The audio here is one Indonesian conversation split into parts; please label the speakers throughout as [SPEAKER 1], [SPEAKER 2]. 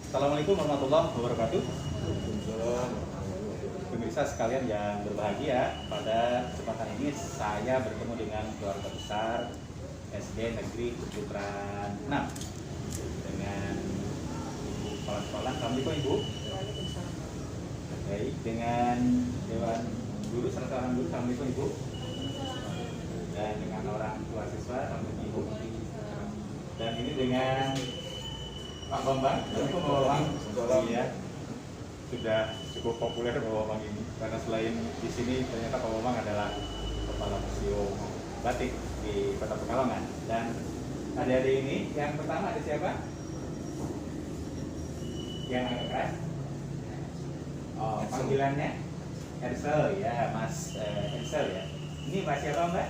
[SPEAKER 1] Assalamualaikum warahmatullahi wabarakatuh. Pemirsa sekalian yang berbahagia, pada kesempatan ini saya bertemu dengan keluarga besar SD Negeri Keputaran 6 dengan Ibu Kepala Sekolah. Assalamualaikum Ibu. Baik, dengan Dewan Guru, salah seorang guru. Assalamualaikum Ibu. Dan dengan orang tua siswa. Assalamualaikum Ibu. Dan ini dengan Pak Bambang. Assalamualaikum Pak Bambang. Iya, sudah cukup populer Pak Bambang ini, karena selain di sini ternyata Pak Bambang adalah kepala museum batik di Kota Pekalongan. Dan adik-adik ini, yang pertama ada siapa? Yang agak keras? Oh, panggilannya Ersel ya, Mas Ersel ya. Ini Mas siapa Mbak?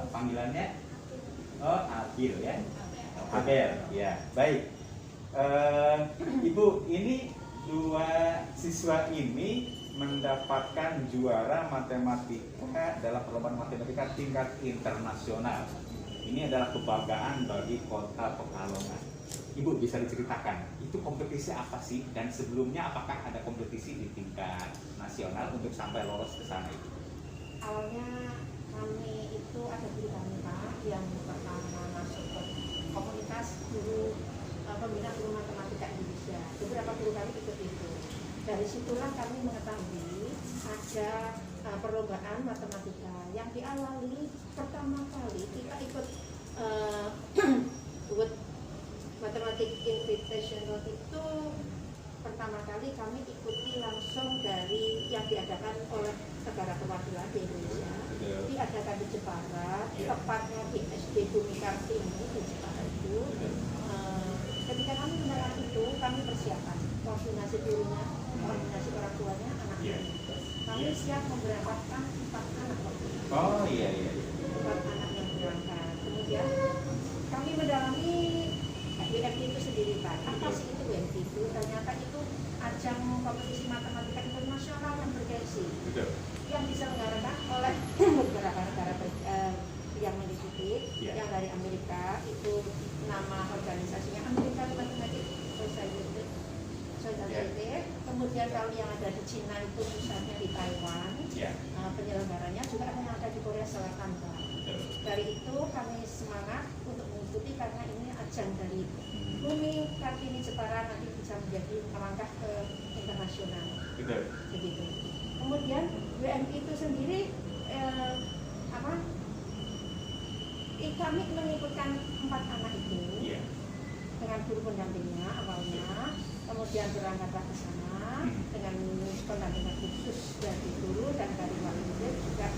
[SPEAKER 1] Panggilannya Abil ya. Abel ya. Baik. Ibu, ini dua siswa ini mendapatkan juara matematika dalam perlombaan matematika tingkat internasional. Ini adalah kebanggaan bagi Kota Pekalongan. Ibu bisa diceritakan, itu kompetisi apa sih? Dan sebelumnya apakah ada kompetisi di tingkat nasional untuk sampai lolos ke sana itu?
[SPEAKER 2] Awalnya kami itu ada guru kami Pak yang pertama masuk ke komunitas guru pembina guru matematika Indonesia. Beberapa guru kami ikut itu. Dari situlah kami mengetahui ada perlombaan matematika yang diawali pertama kali kita ikut Matematik Invitational itu pertama kali kami ikuti langsung dari yang diadakan oleh Negara Perwakilan di Indonesia. Diadakan di Jepara, tepatnya di SD Bumi Kartini di Jepara itu. Ketika kami mendengar itu, kami persiapan koordinasi gurunya, koordinasi orang tuanya, anaknya. Kami siap memberangkatkan 4 anak.
[SPEAKER 1] Oh iya.
[SPEAKER 2] 4 anak yang berangkat. Kemudian kami mendalami WMP itu sendiri Pak. Apa sih itu WMP itu? Ternyata itu ajang kompetisi matematika internasional yang bergengsi. Yang diselenggarakan oleh beberapa negara yang mengikuti, yang dari Amerika itu nama organisasinya American Mathematics Society. Kemudian kalau yang ada di Cina itu pusatnya di Taiwan, penyelenggaranya juga ada yang ada di Korea Selatan Pak. Dari itu kami semangat untuk mengikuti karena ini ajang dari Bumi Kartini Jepara nanti bisa menjadi melangkah ke internasional. Begitu. Kemudian WMI itu sendiri kami mengikutkan 4 anak itu dengan guru pendampingnya awalnya, kemudian berangkatlah ke sana dengan pendampingan khusus dari guru dan dari wali murid juga.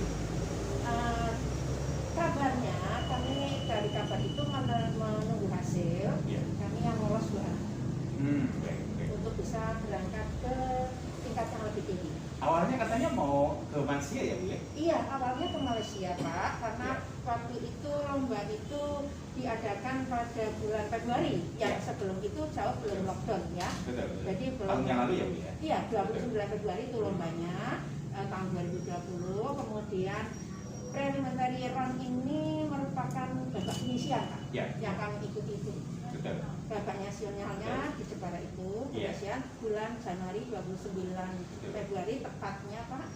[SPEAKER 2] Kabarnya kami dari kabar itu menunggu hasil, kami yang lolos 2 untuk bisa berangkat ke tingkat yang lebih tinggi.
[SPEAKER 1] Awalnya katanya mau ke Malaysia ya Bu ya?
[SPEAKER 2] Iya, awalnya ke Malaysia Pak, karena waktu itu lomba itu diadakan pada bulan Februari, yang sebelum itu jauh belum lockdown ya. Jadi belum. Tahun yang lalu ya Bu ya? Iya, 29 Februari itu lombanya, tahun 2020. Kemudian preliminary round ini merupakan babak penyisian Pak, yang kami ikuti itu. Babak nasionalnya di Jepara itu, penyisian bulan Januari 29 Februari tepatnya Pak,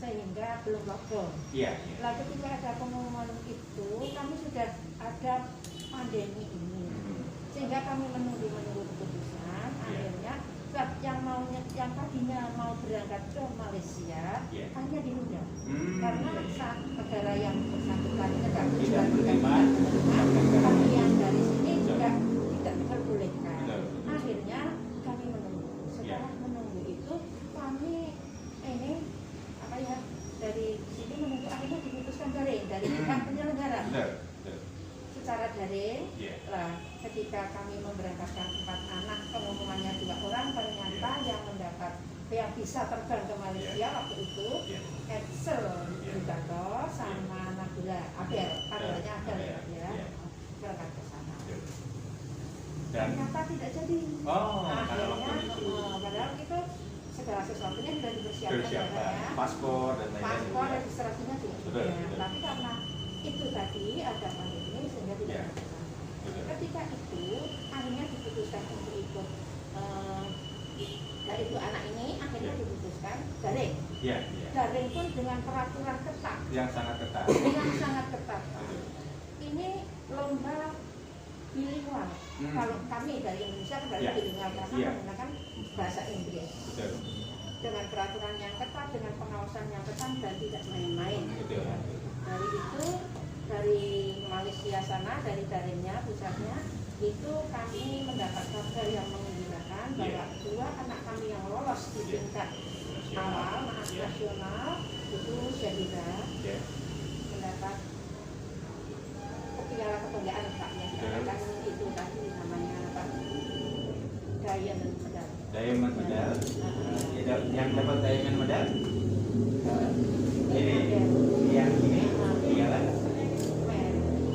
[SPEAKER 2] sehingga belum lockdown. Lalu ketika ada pengumuman itu, kami sudah ada pandemi ini, sehingga kami menunggu keputusan. Akhirnya yang tadinya mau berangkat ke Malaysia hanya ditunda karena saat negara yang bersangkutan tidak menerima, kami yang dari sini juga tidak diperbolehkan. Akhirnya kami menunggu. Setelah menunggu itu kami dari sini menunggu, akhirnya diputuskan daring dari pihak penyelenggara. Secara daring, ketika kami memberangkatkan 4 anak, pengumumannya 2 orang, ternyata yang bisa terbang ke Malaysia waktu itu Edsel Yudato sama Nabila Abel, panggilannya Abel ya, berangkat ke sana. Ternyata tidak jadi. Akhirnya, padahal itu segala sesuatunya sudah dipersiapkan, paspor dan registrasinya juga sudah. Tapi karena itu tadi ada pandemi sehingga tidak bisa. Ketika itu akhirnya diputuskan untuk daring.
[SPEAKER 1] Iya, iya.
[SPEAKER 2] Daring pun dengan peraturan ketat.
[SPEAKER 1] Yang sangat ketat.
[SPEAKER 2] Yang sangat ketat. Ini lomba bilingual. Kalau kami dari Indonesia kan dari bilingual karena menggunakan bahasa Inggris.
[SPEAKER 1] Betul.
[SPEAKER 2] Dengan peraturan yang ketat, dengan pengawasan yang ketat dan tidak main-main.
[SPEAKER 1] Betul.
[SPEAKER 2] Dari itu, dari Malaysia sana, dari daringnya, pusatnya, itu kami mendapat kabar yang mengembirakan bahwa dua anak kami yang lolos di tingkat awal, nasional, itu Syahida mendapat piala kebanggaan Pak ya. Kan itu tadi namanya apa? Diamond Medal.
[SPEAKER 1] Diamond Medal. Yang dapat Diamond Medal? Ini, yang ini, piala.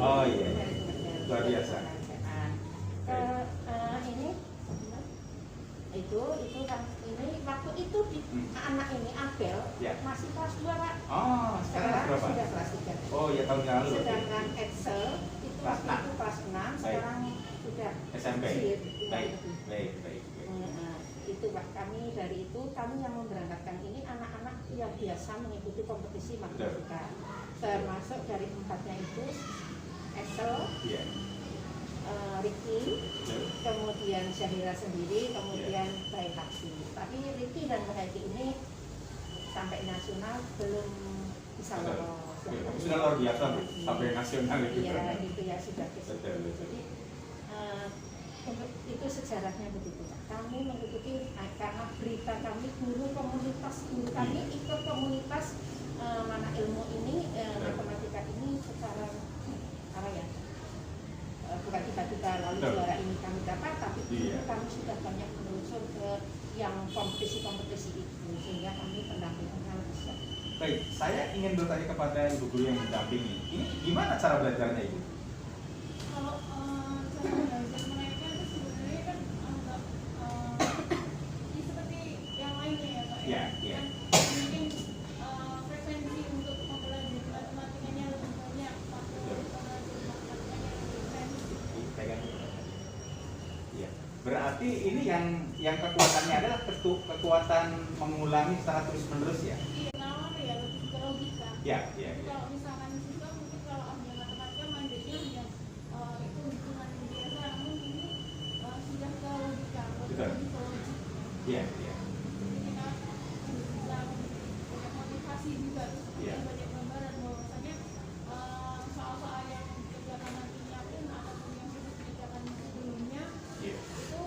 [SPEAKER 1] Oh iya, luar biasa.
[SPEAKER 2] Ini kan ini waktu itu anak ini Abel masih kelas 2 Pak.
[SPEAKER 1] Oh, sekarang berapa?
[SPEAKER 2] Sudah kelas 3.
[SPEAKER 1] Oh ya, tahun yang lalu.
[SPEAKER 2] Sedangkan Excel itu waktu itu kelas 6, sekarang sudah
[SPEAKER 1] SMP. Baik.
[SPEAKER 2] Itu Pak, kami dari itu kami yang memberangkatkan ini anak-anak yang biasa mengikuti kompetisi matematika. Termasuk dari 4-nya itu Excel, Ricky, kemudian Syahira sendiri, kemudian Baihaqi. Tapi Ricky dan Baihaqi ini sampai nasional belum bisa lolos.
[SPEAKER 1] Sudah luar biasa sampai nasional itu.
[SPEAKER 2] Iya, itu ya sudah kesempatan. Jadi itu sejarahnya begitu. Kami mengikuti karena berita kami guru kami ikut komunitas mana ilmu ini matematika ini secara apa ya? Bukan tiba-tiba lalu juara ini kami dapat, tapi kami sudah banyak menelusur ke yang kompetisi-kompetisi itu sehingga kami pendampingannya bisa.
[SPEAKER 1] Baik, saya ingin bertanya kepada ibu guru yang mendampingi. Ini gimana cara belajarnya ibu?
[SPEAKER 3] Kalau cara belajar mereka itu sebenarnya kan seperti yang lainnya ya Pak.
[SPEAKER 1] Iya.
[SPEAKER 3] Mungkin frekuensi untuk mempelajari matematikanya lebih banyak,
[SPEAKER 1] Berarti ini yang kekuatannya adalah kekuatan mengulangi secara terus-menerus ya?
[SPEAKER 3] Iya, kalau ya lebih ke logika.
[SPEAKER 1] Iya.
[SPEAKER 3] Kalau misalkan siswa mungkin kalau ambil matematika mandeknya hanya itu hitungan biasa, namun ini sudah ke logika, lebih ke logik.
[SPEAKER 1] Iya.
[SPEAKER 3] Jadi kita bisa punya motivasi juga, banyak gambaran bahwasanya soal-soal yang kerjakan nantinya pun ataupun yang sudah dikerjakan sebelumnya itu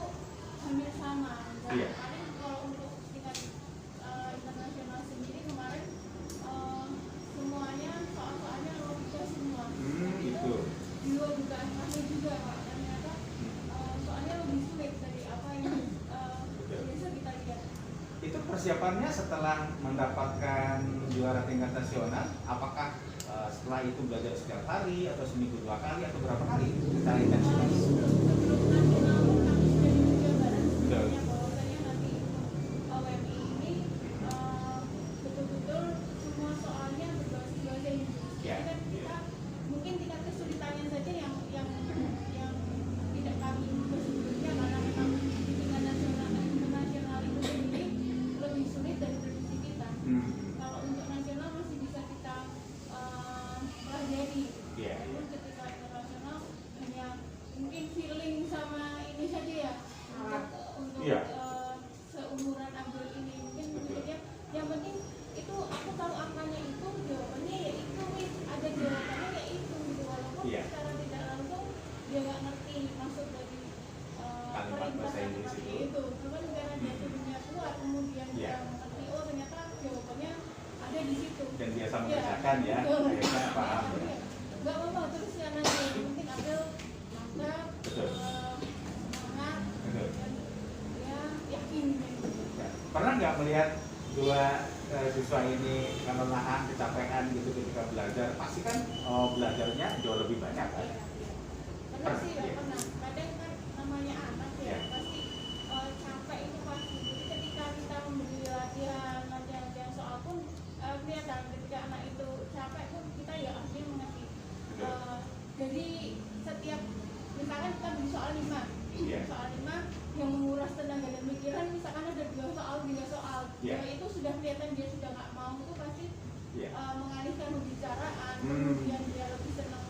[SPEAKER 3] hampir sama. Dan paling kalau untuk tingkat internasional sendiri kemarin semuanya soal-soalnya logika semua. Itu di luar dugaan kami juga Pak. Ternyata soalnya lebih sulit dari apa yang biasa kita lihat.
[SPEAKER 1] Itu persiapannya setelah mendapatkan juara tingkat nasional, apakah setelah itu belajar setiap hari atau seminggu 2 kali atau berapa kali secara intensitas?
[SPEAKER 3] Sebelum nasional pun kami sudah diberi gambaran sebenarnya bahwasanya nanti WMI ini betul-betul semua soalnya berbasis bahasa Inggris. Jadi kan kita mungkin tingkat kesulitannya saja yang tidak kami duga sebelumnya karena memang di tingkat nasional dan internasional itu sendiri lebih sulit dari prediksi kita. Kalau untuk nasional masih bisa kita pelajari. Namun ketika internasional hanya mungkin feeling sama ini saja ya untuk seumuran Abdul ini mungkin saja yang penting itu aku tahu angkanya itu jawabannya ya itu ada jawabannya ya itu gitu walaupun secara tidak langsung dia nggak ngerti maksud dari perintah seperti itu cuman karena dia sudah kuat kemudian dia mengerti oh ternyata jawabannya ada di situ
[SPEAKER 1] dan biasa mengerjakan ya akhirnya paham ya.
[SPEAKER 3] Nggak apa-apa terus karena yang penting Abdul mantap semangat dan ya yakin
[SPEAKER 1] Pernah nggak melihat dua siswa ini kelelahan, kecapean gitu ketika belajar? Pasti kan belajarnya jauh lebih banyak kan?
[SPEAKER 3] Pernah sih ya pernah. Kadang kan namanya anak ya pasti capek itu pasti. Jadi ketika kita memberi latihan soal pun kelihatan ketika anak itu capek pun kita ya akhirnya mengerti. Jadi setiap misalkan kita beri soal 5 soal 5 yang menguras tenaga dan pikiran misalkan ada 2 soal 3 soal ya itu sudah kelihatan dia mau itu pasti
[SPEAKER 1] Iya.
[SPEAKER 3] mengalihkan pembicaraan, kemudian dia lebih senang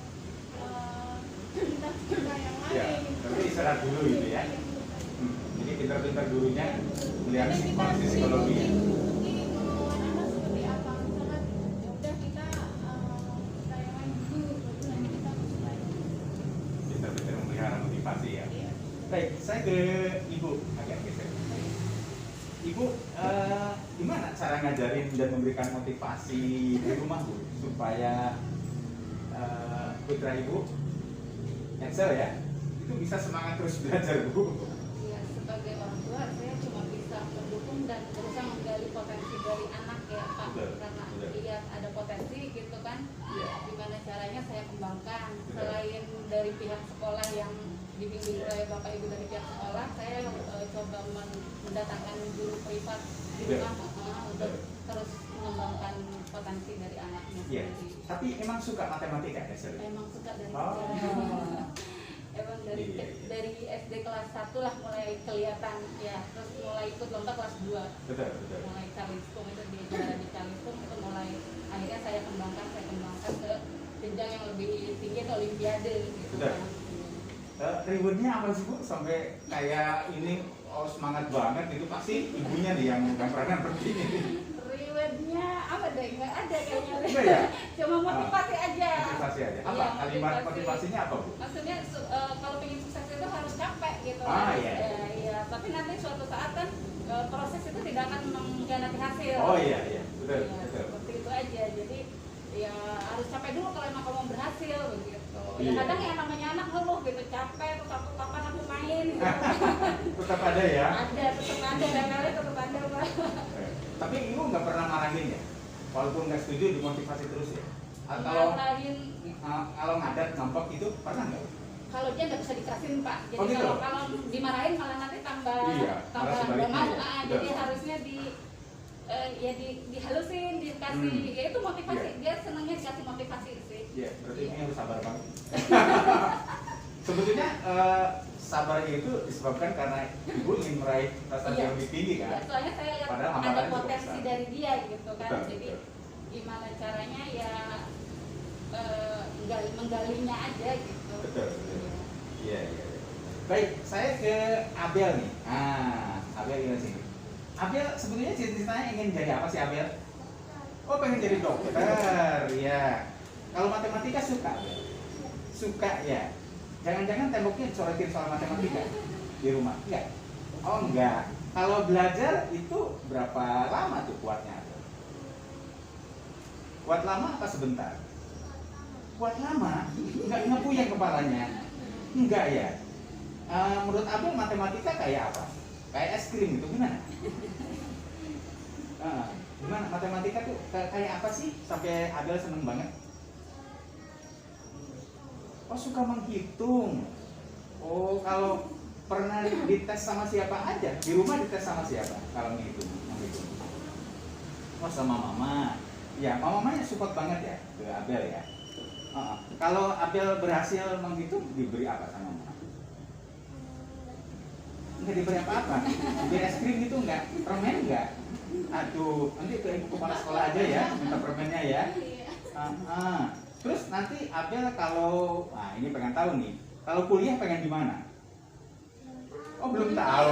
[SPEAKER 3] cerita yang
[SPEAKER 1] Iya.
[SPEAKER 3] lain.
[SPEAKER 1] Tapi istirahat dulu gitu ya. Jadi pintar-pintar gurunya melihat kondisi psikologi.
[SPEAKER 3] Ini anak seperti apa? Misalkan ya udah kita yang lain dulu, baru nanti kita masuk lagi.
[SPEAKER 1] Pintar-pintar memelihara motivasi ya.
[SPEAKER 3] Iya.
[SPEAKER 1] Baik, saya ke Ibu agak geser. Ibu, gimana cara ngajarin dan memberikan motivasi di rumah Bu supaya putra Ibu, Ansel ya, itu bisa semangat terus belajar Bu?
[SPEAKER 4] Ya, sebagai orang tua saya cuma bisa mendukung dan berusaha menggali potensi dari anak ya Pak.
[SPEAKER 1] Betul,
[SPEAKER 4] Karena
[SPEAKER 1] betul.
[SPEAKER 4] lihat ada potensi gitu kan.
[SPEAKER 1] Iya.
[SPEAKER 4] Gimana caranya saya kembangkan.
[SPEAKER 1] Betul.
[SPEAKER 4] Selain dari pihak sekolah yang dibimbing oleh Bapak Ibu dari pihak sekolah, saya coba mendatangkan guru privat di
[SPEAKER 1] Betul.
[SPEAKER 4] rumah untuk terus mengembangkan potensi dari anaknya
[SPEAKER 1] Iya.
[SPEAKER 4] sendiri.
[SPEAKER 1] Tapi emang suka matematika Ansel?
[SPEAKER 4] Emang suka dari
[SPEAKER 1] Oh.
[SPEAKER 4] kecil. Emang dari
[SPEAKER 1] Iya.
[SPEAKER 4] dari SD kelas 1 lah mulai kelihatan ya, terus mulai ikut lomba kelas 2,
[SPEAKER 1] Betul, betul.
[SPEAKER 4] mulai Calistung itu di juara di Calistung itu mulai akhirnya saya kembangkan ke jenjang yang lebih tinggi ke Olimpiade gitu
[SPEAKER 1] Betul.
[SPEAKER 4] kan.
[SPEAKER 1] Rewardnya apa sih Bu sampai kayak ini semangat banget itu pasti ibunya nih yang pernah seperti ini.
[SPEAKER 4] Rewardnya apa deh, nggak ada kayaknya.
[SPEAKER 1] Enggak ya?
[SPEAKER 4] Cuma motivasi aja.
[SPEAKER 1] Motivasi aja. Apa
[SPEAKER 4] Iya,
[SPEAKER 1] kalimat motivasinya apa Bu?
[SPEAKER 4] Maksudnya kalau ingin sukses itu harus capek gitu.
[SPEAKER 1] Ah,
[SPEAKER 4] kan.
[SPEAKER 1] iya.
[SPEAKER 4] Iya. Tapi nanti suatu saat kan proses itu tidak akan mengkhianati hasil.
[SPEAKER 1] Oh iya, iya, betul,
[SPEAKER 4] Iya,
[SPEAKER 1] betul.
[SPEAKER 4] seperti itu aja. Jadi ya harus capek dulu kalau emang kamu berhasil begitu.
[SPEAKER 1] Iya.
[SPEAKER 4] Ya kadang yang namanya anak ngeluh gitu, capek tuh kapan aku main gitu.
[SPEAKER 1] Tetap ada ya.
[SPEAKER 4] Ada, tetap ada, kali tetap ada Pak.
[SPEAKER 1] Tapi ibu nggak pernah marahin ya? Walaupun nggak setuju dimotivasi terus ya? Atau
[SPEAKER 4] Marahin.
[SPEAKER 1] kalau ngadat ngambek itu pernah nggak?
[SPEAKER 4] Kalau dia nggak bisa dikasihin Pak, jadi
[SPEAKER 1] Oh, gitu?
[SPEAKER 4] kalau dimarahin malah nanti tambah
[SPEAKER 1] Iya, malah sebaliknya
[SPEAKER 4] mau.
[SPEAKER 1] ya.
[SPEAKER 4] Jadi
[SPEAKER 1] Betul.
[SPEAKER 4] harusnya dihalusin, dikasih, ya itu motivasi.
[SPEAKER 1] Iya.
[SPEAKER 4] Dia senangnya dikasih motivasi sih.
[SPEAKER 1] Iya, berarti ini harus sabar banget. Sebetulnya sabarnya itu disebabkan karena ibu ingin meraih prestasi
[SPEAKER 4] Iya.
[SPEAKER 1] yang lebih tinggi
[SPEAKER 4] Ya,
[SPEAKER 1] kan?
[SPEAKER 4] soalnya saya lihat
[SPEAKER 1] Padahal
[SPEAKER 4] ada
[SPEAKER 1] hambatan cukup
[SPEAKER 4] potensi
[SPEAKER 1] besar.
[SPEAKER 4] dari dia gitu kan.
[SPEAKER 1] Betul,
[SPEAKER 4] Jadi
[SPEAKER 1] betul.
[SPEAKER 4] gimana caranya ya menggalinya aja gitu.
[SPEAKER 1] Betul, betul. Iya, iya. Baik, saya ke Abel nih. Abel gimana sih? Abel sebetulnya cita-citanya ingin jadi apa sih Abel? Oh, pengen jadi dokter, ya. Kalau matematika suka, Abel? Suka ya. Jangan-jangan temboknya coretin soal matematika di rumah? Enggak. Oh, enggak. Kalau belajar itu berapa lama tuh kuatnya? Abel? Kuat lama apa sebentar? Kuat lama? Enggak ngepuyeng kepalanya? Enggak ya. Menurut Abel matematika kayak apa? Kayak es krim gitu, gimana? Gimana matematika tuh kayak apa sih sampai Abel seneng banget? Oh, suka menghitung. Oh, kalau pernah dites sama siapa aja? Di rumah dites sama siapa kalau menghitung? Oh, sama mama. Ya, mamanya support banget ya ke Abel ya. Kalau Abel berhasil menghitung, diberi apa sama mama? Enggak diberi apa-apa. Diberi es krim gitu enggak? Permen enggak? Aduh, nanti ke ibu kepala sekolah aja ya, minta permennya ya. Terus nanti Abel kalau, ini pengen tahu nih, kalau kuliah pengen di mana? Oh, belum tahu.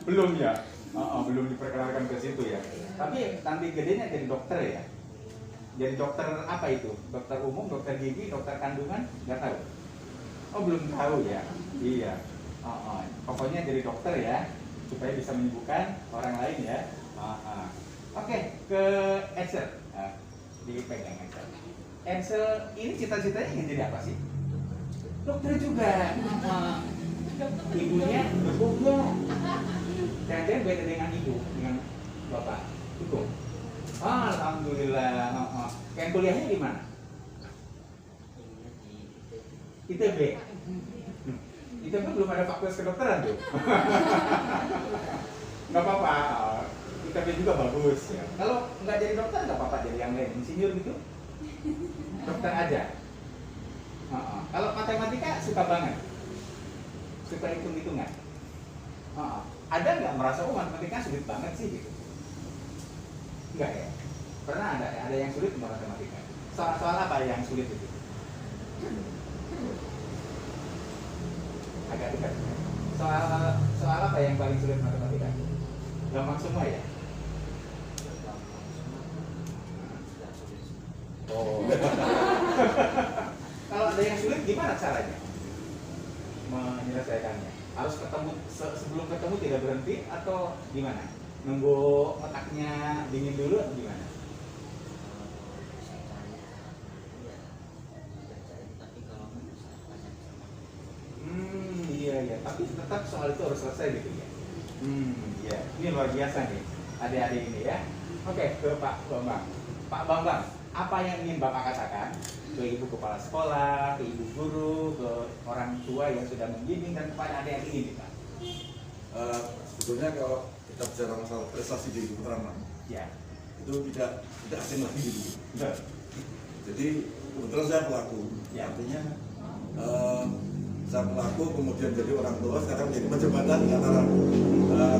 [SPEAKER 1] Belum ya? Belum diperkenalkan ke situ ya. Tapi nanti gedenya jadi dokter ya? Jadi dokter apa itu? Dokter umum, dokter gigi, dokter kandungan? Nggak tahu? Oh, belum tahu ya? Iya. Pokoknya jadi dokter ya, supaya bisa menyembuhkan orang lain ya. Oke, ke Ansel. Dipegang Ansel. Ansel ini cita-citanya ingin jadi apa sih? Dokter juga. Ibunya juga. Jangan-jangan beda dengan ibu, dengan bapak. Itu. Alhamdulillah. Yang kuliahnya di mana? ITB. ITB belum ada fakultas kedokteran tuh. Nggak apa-apa. ITB juga bagus ya. Kalau nggak jadi dokter nggak apa-apa, jadi yang lain, insinyur gitu. Dokter aja. Kalau matematika suka banget. Suka hitung-hitungan. Ada nggak merasa matematika sulit banget sih gitu? Enggak ya? Pernah ada yang sulit untuk matematika? Soal apa yang sulit itu? Agak dekat. Soal apa yang paling sulit matematika? Gampang semua ya? Oh. Kalau ada yang sulit gimana caranya menyelesaikannya? Harus ketemu sebelum ketemu tidak berhenti atau gimana? Nunggu otaknya dingin dulu atau gimana? Iya. Tapi tetap soal itu harus selesai gitu ya. Iya. Ini luar biasa nih adik-adik ini ya. Oke, ke Pak Bambang. Pak Bambang, apa yang ingin Bapak katakan ke ibu kepala sekolah, ke ibu guru, ke orang tua yang sudah membimbing dan kepada adik-adik ini, Pak?
[SPEAKER 5] Sebetulnya kalau kita bicara masalah prestasi di Putra 6,
[SPEAKER 1] Ya.
[SPEAKER 5] itu tidak asing lagi gitu.
[SPEAKER 1] Betul.
[SPEAKER 5] Jadi kebetulan saya pelaku,
[SPEAKER 1] Ya.
[SPEAKER 5] artinya saya pelaku kemudian jadi orang tua, sekarang menjadi penjembatan antara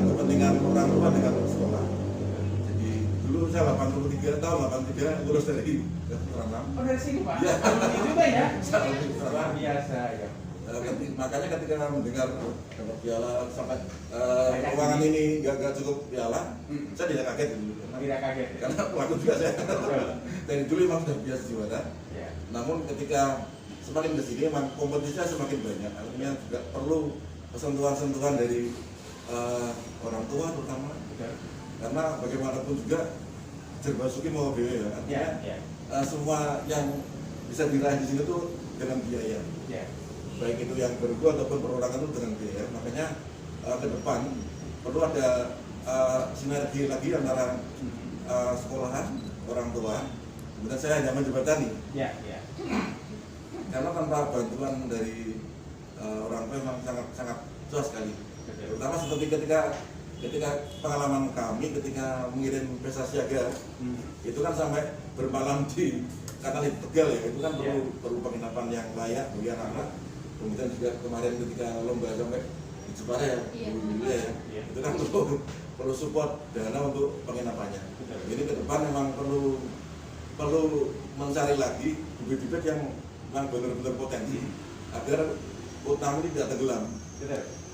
[SPEAKER 5] kepentingan orang tua dengan sekolah. Jadi dulu saya 83 lulus dari Putra 6.
[SPEAKER 1] Oh, dari sini, Pak?
[SPEAKER 5] Ya.
[SPEAKER 1] Alumni juga ya?
[SPEAKER 5] Luar
[SPEAKER 1] Luar biasa ya.
[SPEAKER 5] Makanya ketika mendengar dapat piala sampai ruangan ini nggak cukup piala, saya tidak kaget dulu.
[SPEAKER 1] Tidak kaget ya?
[SPEAKER 5] Karena pelaku juga saya. Dari dulu memang sudah biasa juara.
[SPEAKER 1] Ya.
[SPEAKER 5] Namun ketika semakin kesini memang kompetisinya semakin banyak. Artinya juga perlu sentuhan-sentuhan dari orang tua terutama.
[SPEAKER 1] Betul.
[SPEAKER 5] Karena bagaimanapun juga Jerbasuki mau biaya. Artinya
[SPEAKER 1] Ya.
[SPEAKER 5] semua yang bisa diraih di sini tuh dengan biaya.
[SPEAKER 1] Ya.
[SPEAKER 5] Baik itu yang bergu ataupun perorangan itu dengan biaya. Makanya ke depan perlu ada sinergi lagi antara sekolahan, orang tua. Kemudian saya hanya menjembatani.
[SPEAKER 1] Ya.
[SPEAKER 5] Karena tanpa bantuan dari orang tua memang sangat susah sekali.
[SPEAKER 1] Betul.
[SPEAKER 5] Terutama seperti ketika pengalaman kami ketika mengirim pesta siaga, itu kan sampai bermalam di Katalit Tegal ya. Itu kan perlu penginapan yang layak bagi anak-anak. Kemudian juga kemarin ketika lomba sampai di Jepara ya, itu kan perlu support dana untuk penginapannya. Ini ke depan memang perlu mencari lagi bibit-bibit yang benar-benar potensi agar utang ini tidak tenggelam.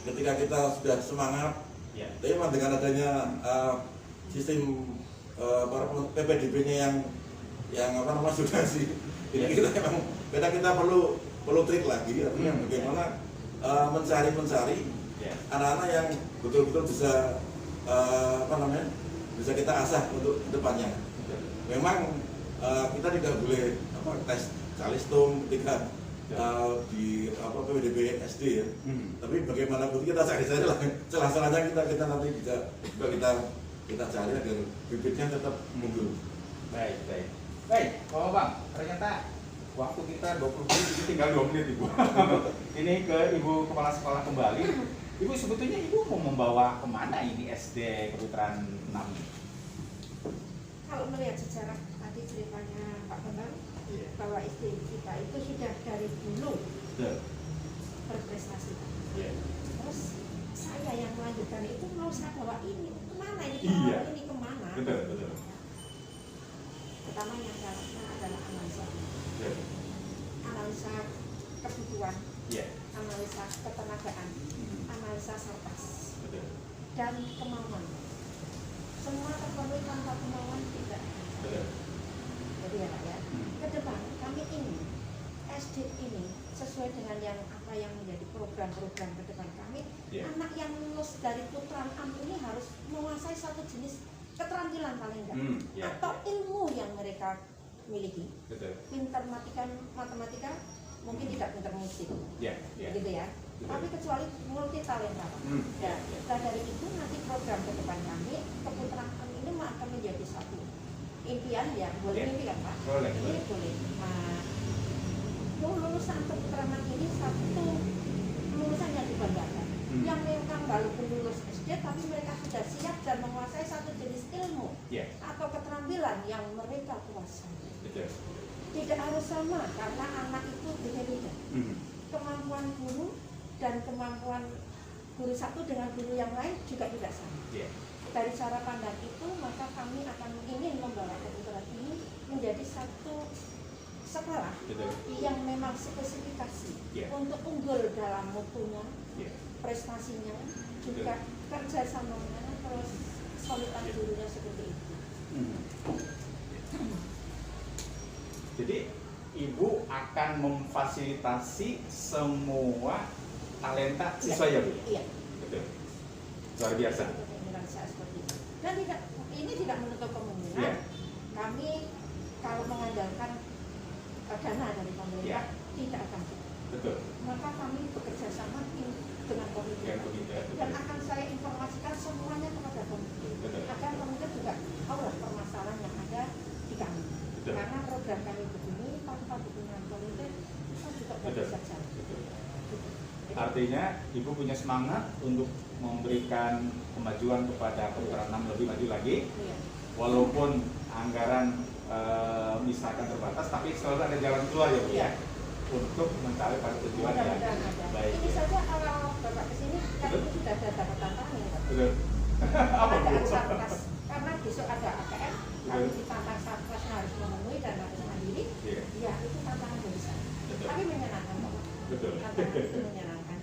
[SPEAKER 5] Ketika kita sudah semangat, tapi memang dengan adanya sistem PPDB-nya yang zonasi, ini kita perlu trik lagi, artinya bagaimana mencari anak-anak yang betul-betul bisa bisa kita asah untuk depannya. Memang kita tidak boleh tes calistung ketika di PPDB SD ya. Tapi bagaimanapun kita cari saja lah celah-celahnya kita nanti bisa kita cari agar bibitnya tetap mundur.
[SPEAKER 1] Baik, Pak Bang, ternyata waktu kita 20 menit, jadi tinggal 2 menit Ibu. Ini ke Ibu Kepala Sekolah kembali. Ibu sebetulnya Ibu mau membawa kemana ini SD Keputaran 6?
[SPEAKER 2] Kalau melihat sejarah tadi ceritanya Pak Bambang, bahwa SD kita itu sudah dari dulu berprestasi. Terus saya yang melanjutkan itu mau saya bawa ini kemana ini kemana?
[SPEAKER 1] Betul.
[SPEAKER 2] Pertama yang jalannya adalah analisa kebutuhan, analisa ketenagaan, analisa sarkas, dan kemauan. Semua terpenuhi tanpa kemauan tidak. Jadi ya Pak ya, ke depan kami ingin SD ini sesuai dengan apa yang menjadi program-program ke depan kami, anak yang lulus dari Putra 6 ini harus menguasai satu jenis keterampilan paling enggak, atau ilmu yang mereka miliki. Pintar matematika, mungkin tidak pintar musik, begitu ya. Tapi kecuali multi talenta. Nah dari itu nanti program ke depan kami, Keputaran ini akan menjadi satu impian ya, boleh mimpi kan Pak? Boleh. Nah, lulusan Keputaran ini satu lulusan yang dibanggakan, yang memang walaupun lulus SD tapi mereka sudah siap dan menguasai satu jenis ilmu atau keterampilan yang mereka kuasai. Tidak harus sama karena anak itu beda-beda. Kemampuan guru dan kemampuan guru satu dengan guru yang lain juga tidak sama. dari cara pandang itu, maka kami akan ingin membawa kebetulan ini menjadi satu sekolah yang memang spesifikasi untuk unggul dalam mutunya, prestasinya, juga kerjasamanya, terus soliditas gurunya seperti itu.
[SPEAKER 1] Jadi Ibu akan memfasilitasi semua talenta siswa ya Bu?
[SPEAKER 2] Iya.
[SPEAKER 1] Betul. Luar biasa.
[SPEAKER 2] Dan ini tidak menutup kemungkinan kami kalau mengandalkan dana dari pemerintah tidak akan cukup.
[SPEAKER 1] Betul.
[SPEAKER 2] Maka kami bekerja sama dengan komite dan akan saya informasikan semuanya kepada komite agar komite juga tahu permasalahan yang ada di kami. Karena program kami begini tanpa dukungan komite kita juga tidak bisa jalan.
[SPEAKER 1] Artinya Ibu punya semangat untuk memberikan kemajuan kepada Kedokteran 6 lebih maju lagi, walaupun anggaran misalkan terbatas, tapi selalu ada jalan keluar ya Bu ya, untuk mencari pada tujuan yang baik.
[SPEAKER 2] Ini saja awal Bapak kesini kan itu sudah ada dapat tantangan ya.
[SPEAKER 1] Betul. Apa Bu?
[SPEAKER 2] Karena besok ada APM, kalau ditantang Satgasnya harus memenuhi dan harus mandiri, ya itu tantangan besar. Tapi menyenangkan Bapak.
[SPEAKER 1] Betul.
[SPEAKER 2] Tantangan itu menyenangkan.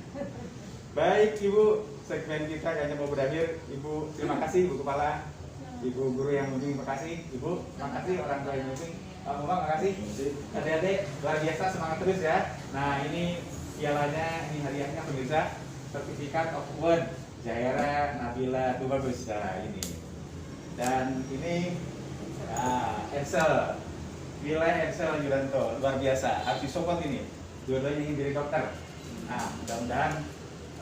[SPEAKER 1] Baik Ibu, segmen kita kayaknya mau berakhir. Ibu terima kasih Bu Kepala, Ibu Guru yang membimbing, terima kasih. Ibu, terima kasih orang tua yang membimbing. Pak Muhammad, terima kasih. Adik-adik luar biasa, semangat terus ya. Nah ini pialanya, ini hadiahnya pemirsa, sertifikat of award Jaira Nabila, itu bagus. Nah ini, dan ini Edsel, Wilayah Edsel Yuranto, luar biasa. Harus disupport ini. Dua-duanya ingin jadi dokter. Nah mudah-mudahan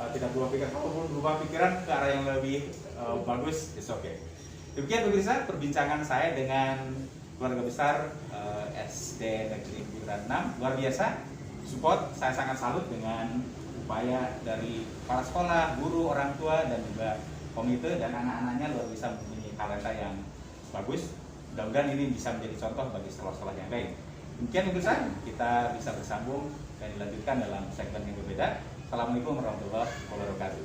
[SPEAKER 1] tidak berubah pikiran, kalaupun berubah pikiran ke arah yang lebih bagus, it's okay. Demikian pemirsa perbincangan saya dengan keluarga besar SD Negeri Buiran 6, luar biasa. Support, saya sangat salut dengan upaya dari para sekolah, guru, orang tua, dan juga komite dan anak-anaknya luar biasa mempunyai talenta yang bagus. Mudah-mudahan ini bisa menjadi contoh bagi sekolah-sekolah yang lain. Demikian pemirsa, kita bisa bersambung dan dilanjutkan dalam segmen yang berbeda. Assalamualaikum warahmatullahi wabarakatuh.